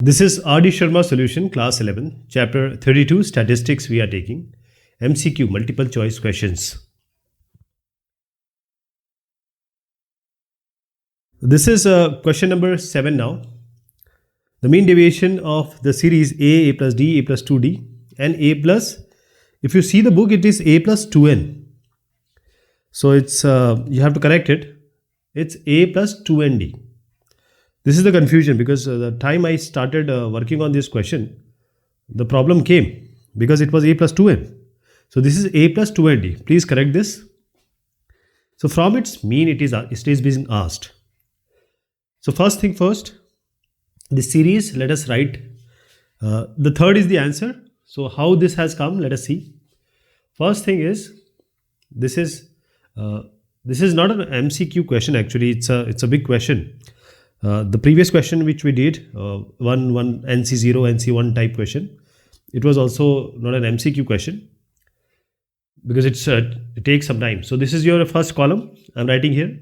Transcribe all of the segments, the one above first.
This is R.D. Sharma Solution, Class 11, Chapter 32, Statistics we are taking. MCQ, Multiple Choice Questions. This is question number 7 now. The mean deviation of the series A plus D, A plus 2D and A plus, if you see the book, it is A plus 2N. So it's, you have to correct it. It's A plus 2ND. This is the confusion because the time I started working on this question, the problem came because it was A plus 2N. So this is A plus 2ND. Please correct this. So from its mean, it is being asked. So first thing first, the series, let us write. The third is the answer. So how this has come, let us see. First thing is, this is not an MCQ question actually. It's a big question. The previous question which we did, one NC0, NC1 type question, it was also not an MCQ question because it takes some time. So this is your first column I'm writing here.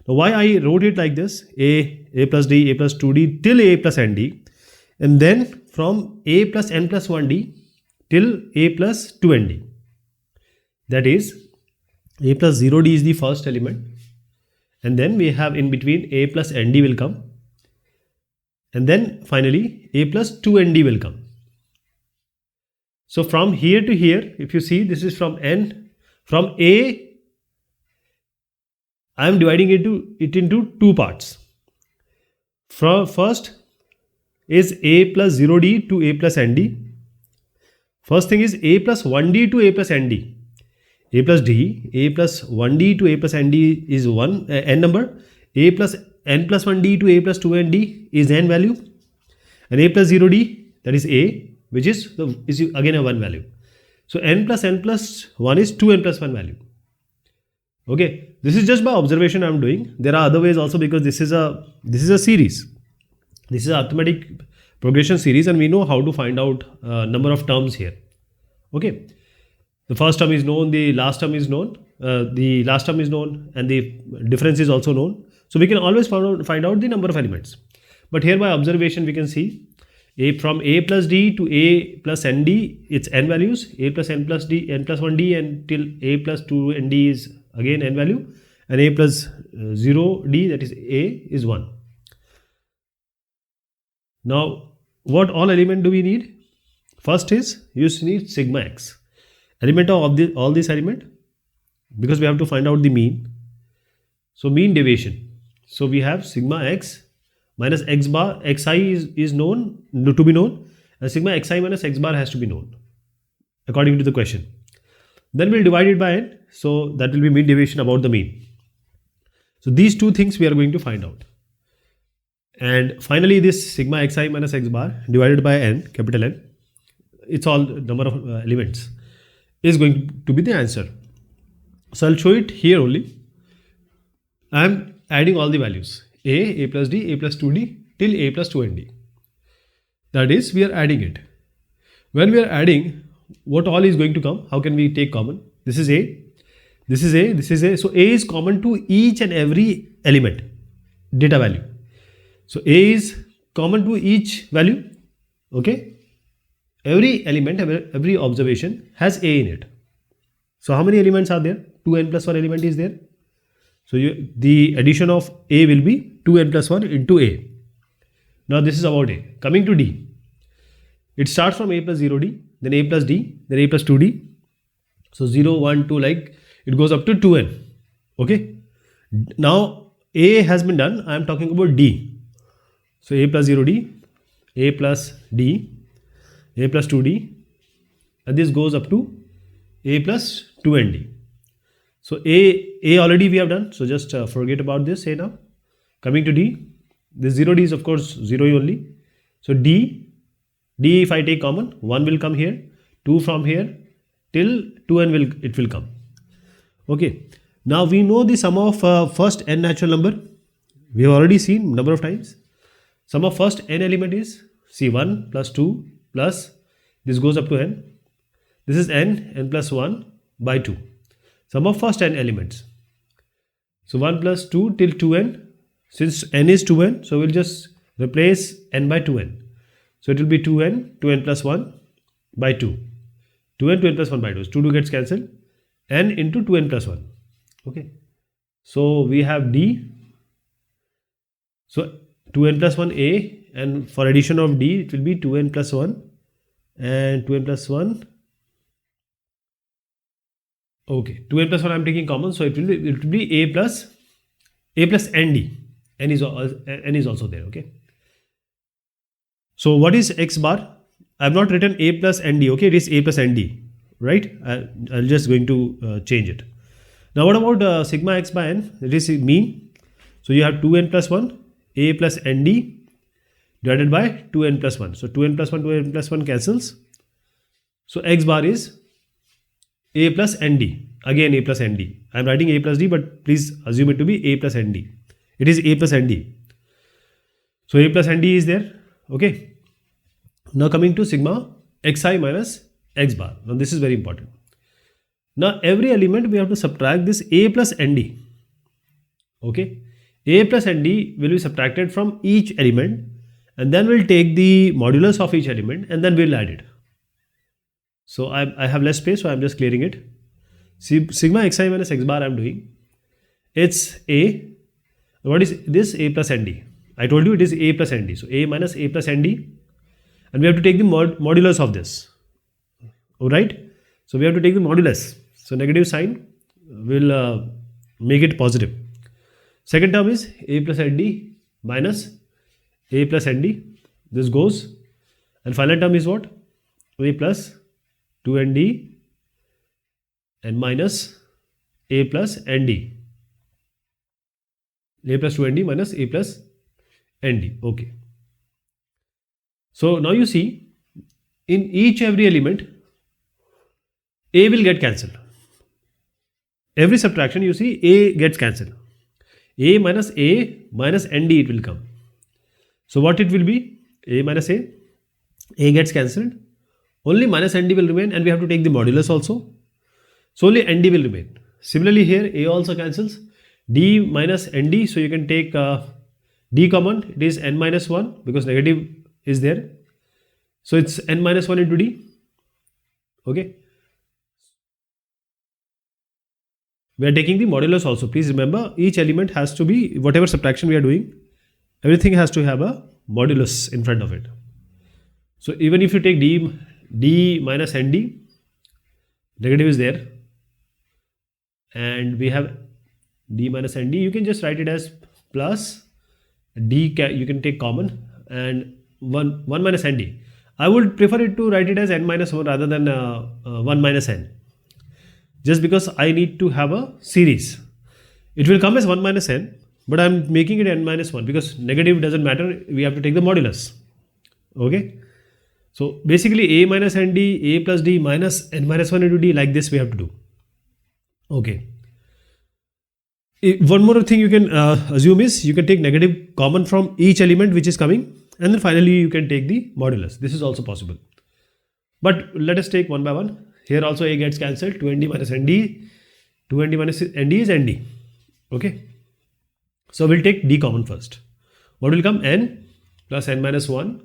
Now why I wrote it like this, A plus D, A plus 2D till A plus ND, and then from A plus N plus 1D till A plus 2ND. That is, A plus 0D is the first element. And then we have in between A plus ND will come. And then finally A plus 2ND will come. So from here to here, if you see, this is from N, from A, I am dividing it into two parts. From first is A plus 0D to A plus ND. First thing is A plus 1D to A plus ND. A plus D, A plus 1D to A plus ND is n number. A plus N plus 1D to A plus 2ND is n value. And A plus 0D, that is A, which is again a 1 value. So N plus 1 is 2n plus 1 value. Okay, this is just by observation I am doing. There are other ways also because this is a series. This is an arithmetic progression series and we know how to find out number of terms here. Okay. The first term is known, the last term is known, and the difference is also known. So we can always find out the number of elements. But here by observation we can see from A plus D to A plus ND, it's n values, A plus N plus D, N plus 1D until A plus 2ND is again n value, and A plus 0D, that is A, is 1. Now what all element do we need? First is you need sigma x. Element of all this element, because we have to find out the mean. So mean deviation. So we have sigma x minus x bar, xi is known, to be known, and sigma xi minus x bar has to be known according to the question. Then we'll divide it by n. So that will be mean deviation about the mean. So these two things we are going to find out. And finally this sigma xi minus x bar divided by n, capital N, it's all number of elements, is going to be the answer. So I'll show it here only. I am adding all the values A plus D, A plus 2D till A plus 2ND. That is, we are adding it. When we are adding, what all is going to come? How can we take common? This is A, this is A, this is A. So A is common to each and every element, data value. So A is common to each value. Okay. Every element, every observation has A in it. So how many elements are there? 2n plus 1 element is there. So the addition of A will be 2n plus 1 into A. Now this is about A. Coming to D. It starts from A plus 0D, then A plus D, then A plus 2D. So 0, 1, 2, like it goes up to 2n. Okay. Now A has been done. I am talking about D. So A plus 0D, A plus D, A plus 2D, and this goes up to A plus 2ND. So A already we have done, so just forget about this A now. Coming to D, this 0D is of course 0 only. So D if I take common, 1 will come here, 2 from here till 2n it will come. Okay, now we know the sum of first n natural number. We have already seen number of times. Sum of first n element is C1 plus 2 plus this goes up to n. This is n plus 1 by 2. Sum of first n elements. So 1 plus 2 till 2n. Since n is 2n, so we'll just replace n by 2n. So it will be 2n plus 1 by 2. 2n plus 1 by 2. So 2 gets cancelled. N into 2n plus 1. Okay. So we have D. So 2n plus 1 A, and for addition of D it will be 2n plus 1 and 2n plus 1. Okay, 2n plus 1 I am taking common, so it will be A plus ND. N is also there. Okay. So what is X bar? I have not written A plus ND. Okay, it is A plus ND, right? I'm just going to change it. Now what about sigma X by N? It is mean. So you have 2n plus 1 A plus ND divided by 2n plus 1. So 2n plus 1 cancels. So X bar is A plus ND. Again A plus ND. I am writing A plus D, but please assume it to be A plus ND. It is A plus ND. So A plus ND is there. Okay. Now coming to sigma Xi minus X bar. Now this is very important. Now every element we have to subtract this A plus ND. Okay. A plus ND will be subtracted from each element, and then we'll take the modulus of each element and then we'll add it. So I have less space, so I'm just clearing it. See, sigma Xi minus X bar I'm doing. It's A. What is this? A plus ND. I told you it is A plus ND. So A minus A plus ND. And we have to take the modulus of this. Alright. So we have to take the modulus. So negative sign will make it positive. Second term is A plus ND minus A plus ND. This goes. And final term is what? A plus 2ND and minus A plus ND. A plus 2ND minus A plus ND. Okay. So now you see, in each every element, A will get cancelled. Every subtraction you see, A gets cancelled. A minus ND it will come. So what it will be? A minus A gets cancelled. Only minus ND will remain, and we have to take the modulus also. So only ND will remain. Similarly here, A also cancels. D minus ND, so you can take D common. It is n minus 1 because negative is there. So it's n minus 1 into D. Okay. We are taking the modulus also. Please remember, each element has to be, whatever subtraction we are doing, everything has to have a modulus in front of it. So even if you take D minus ND, negative is there, and we have D minus ND, you can just write it as plus D, you can take common, and 1 minus ND. I would prefer it to write it as n minus 1 rather than 1 minus n. Just because I need to have a series. It will come as 1 minus n, but I am making it n minus 1 because negative doesn't matter. We have to take the modulus. Okay. So basically A minus ND, A plus D minus n minus 1 into D, like this we have to do. Okay. One more thing you can assume is you can take negative common from each element which is coming, and then finally you can take the modulus. This is also possible. But let us take one by one. Here also A gets cancelled. 2ND minus ND. 2ND minus ND is ND. Okay. So we'll take D common first. What will come? N plus n minus 1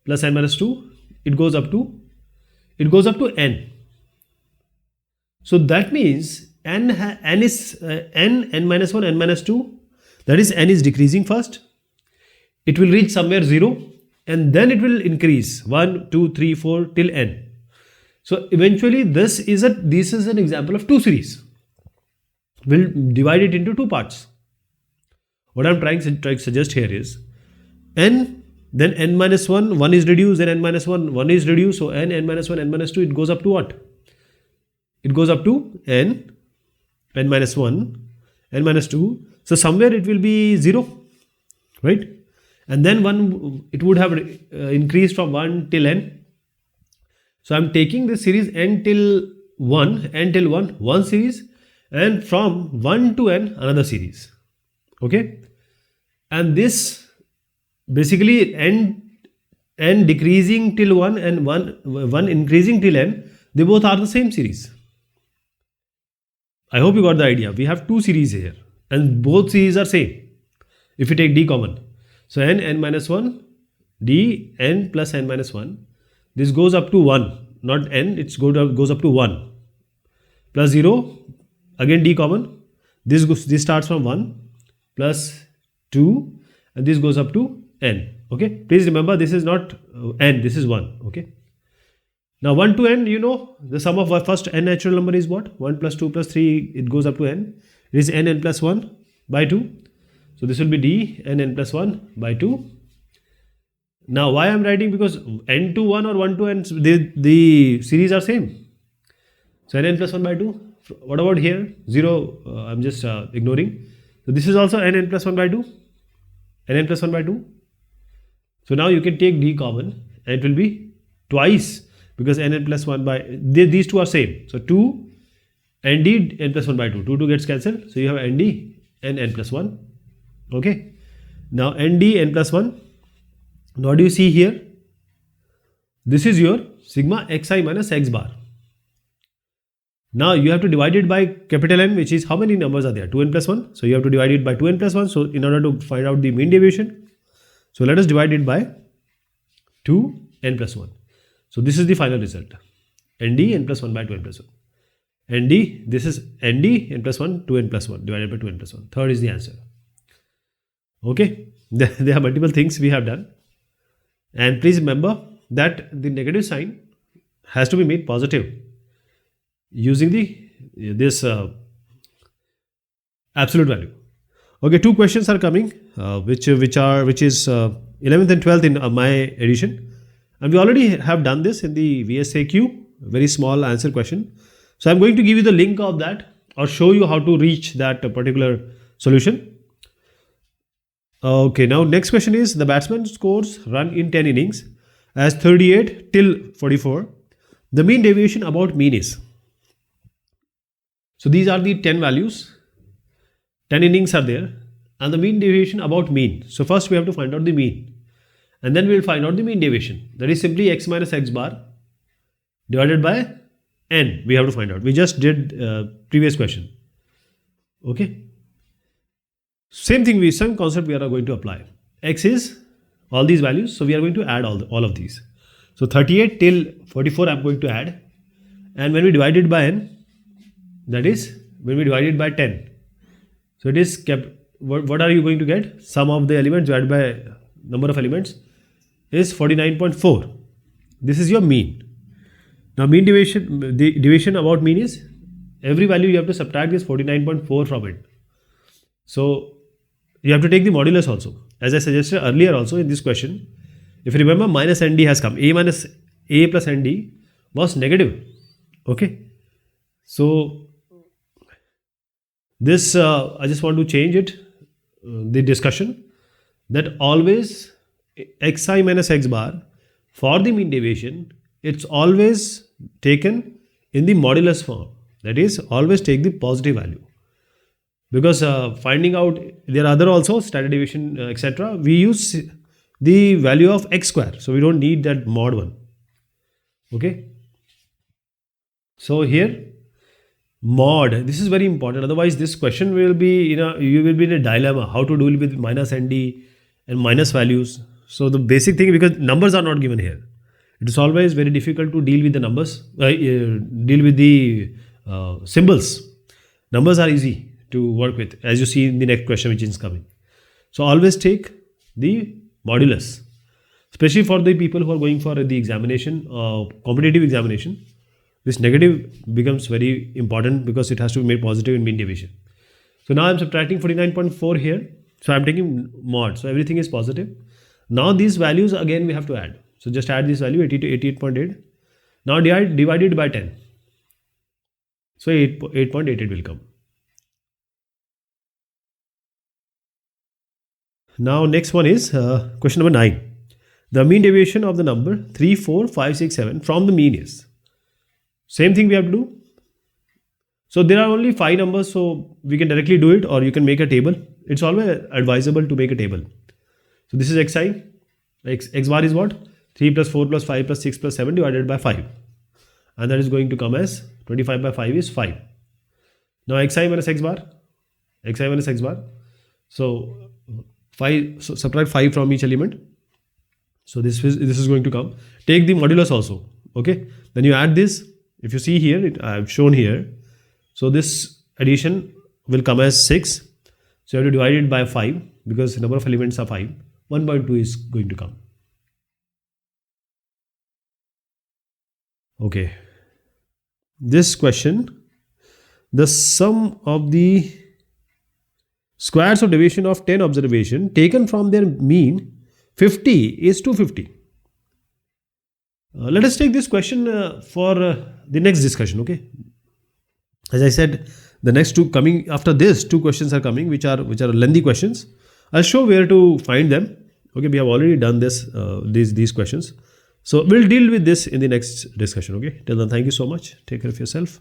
plus n minus 2. It goes up to n. So that means n is n minus 1, n minus 2. That is n is decreasing first. It will reach somewhere 0, and then it will increase 1, 2, 3, 4 till n. So eventually this is an example of two series. We'll divide it into two parts. What I'm trying to suggest here is n, then n minus 1, 1 is reduced, then n minus 1, 1 is reduced. So n minus 1, n minus 2, it goes up to what? It goes up to n minus 1, n minus 2. So somewhere it will be 0, right? And then it would have increased from 1 till n. So I'm taking this series n till 1 series, and from 1 to n another series. Okay. And this basically n decreasing till 1 and 1 increasing till n, they both are the same series. I hope you got the idea. We have two series here and both series are same if you take D common. So n minus 1 d n plus n minus 1. This goes up to 1, not n, it goes up to 1. Plus 0, again d common. This starts from 1 plus 2 and this goes up to n. Okay, please remember this is not n, this is 1. Okay. Now 1 to n, you know, the sum of our first n natural number is what? 1 plus 2 plus 3, it goes up to n. It is n plus 1 by 2. So this will be d n plus 1 by 2. Now why I am writing? Because n to 1 or 1 to n, the series are same. So n plus 1 by 2. What about here? 0, I am just ignoring. So this is also n plus 1 by 2. n plus 1 by 2. So now you can take d common and it will be twice, because n plus 1 by, these two are same. So 2 nd n plus 1 by 2. 2 gets cancelled. So you have nd and n plus 1. Okay. Now nd n plus 1. What do you see here? This is your sigma xi minus x bar. Now you have to divide it by capital N, which is how many numbers are there? 2n plus 1. So you have to divide it by 2n plus 1. So in order to find out the mean deviation, so let us divide it by 2n plus 1. So this is the final result. nd n plus 1 by 2n plus 1. nd, this is nd n plus 1, 2n plus 1 divided by 2n plus 1. Third is the answer. Okay. There are multiple things we have done. And please remember that the negative sign has to be made positive using this absolute value. Okay, two questions are coming, which is 11th and 12th in my edition, and we already have done this in the VSAQ, very small answer question. So I'm going to give you the link of that or show you how to reach that particular solution. Okay, now next question is, the batsman scores run in 10 innings as 38 till 44. The mean deviation about mean is. So these are the 10 values. 10 innings are there and the mean deviation about mean. So first we have to find out the mean and then we will find out the mean deviation. That is simply x minus x bar divided by n. We have to find out. We just did previous question. Okay. Same thing, same concept we are going to apply. X is all these values, so we are going to add all of these. So 38 till 44 I am going to add, and when we divide it by n, that is when we divide it by 10, so it is kept. What are you going to get? Sum of the elements divided by number of elements is 49.4. This is your mean. Now mean deviation, the deviation about mean is every value you have to subtract this 49.4 from it. So you have to take the modulus also. As I suggested earlier also in this question, if you remember, minus nd has come. A minus a plus nd was negative. Okay. So this, I just want to change it, the discussion, that always xi minus x bar for the mean deviation, it's always taken in the modulus form. That is, always take the positive value. Because finding out, there are other also standard deviation, etc. We use the value of x square, so we don't need that mod 1. Okay. So here mod, this is very important. Otherwise, this question will be, you will be in a dilemma how to deal with minus nd and minus values. So the basic thing, because numbers are not given here, it is always very difficult to deal with the numbers, deal with the symbols. Numbers are easy to work with, as you see in the next question which is coming. So always take the modulus, especially for the people who are going for the examination, competitive examination. This negative becomes very important because it has to be made positive in mean deviation. So now I am subtracting 49.4 here. So I am taking mod. So everything is positive. Now these values again we have to add. So just add this value 80 to 88.8. Now divide it by 10. So 8.88 will come. Now next one is question number 9. The mean deviation of the number 3, 4, 5, 6, 7 from the mean is. Same thing we have to do. So there are only 5 numbers, so we can directly do it, or you can make a table. It's always advisable to make a table. So this is xi. X bar is what? 3 plus 4 plus 5 plus 6 plus 7 divided by 5. And that is going to come as 25 by 5 is 5. Now xi minus x bar. Xi minus x bar. So 5, so subtract 5 from each element. So this is going to come. Take the modulus also. Okay. Then you add this. If you see here, I have shown here. So this addition will come as 6. So you have to divide it by 5 because the number of elements are 5. 1.2 is going to come. Okay. This question, the sum of the squares of deviation of 10 observation taken from their mean 50 is 250. Let us take this question for the next discussion. Okay. As I said, the next two coming after this, 2 questions are coming, which are lengthy questions. I'll show where to find them. Okay, we have already done this, these questions. So we'll deal with this in the next discussion. Okay. Till then, thank you so much. Take care of yourself.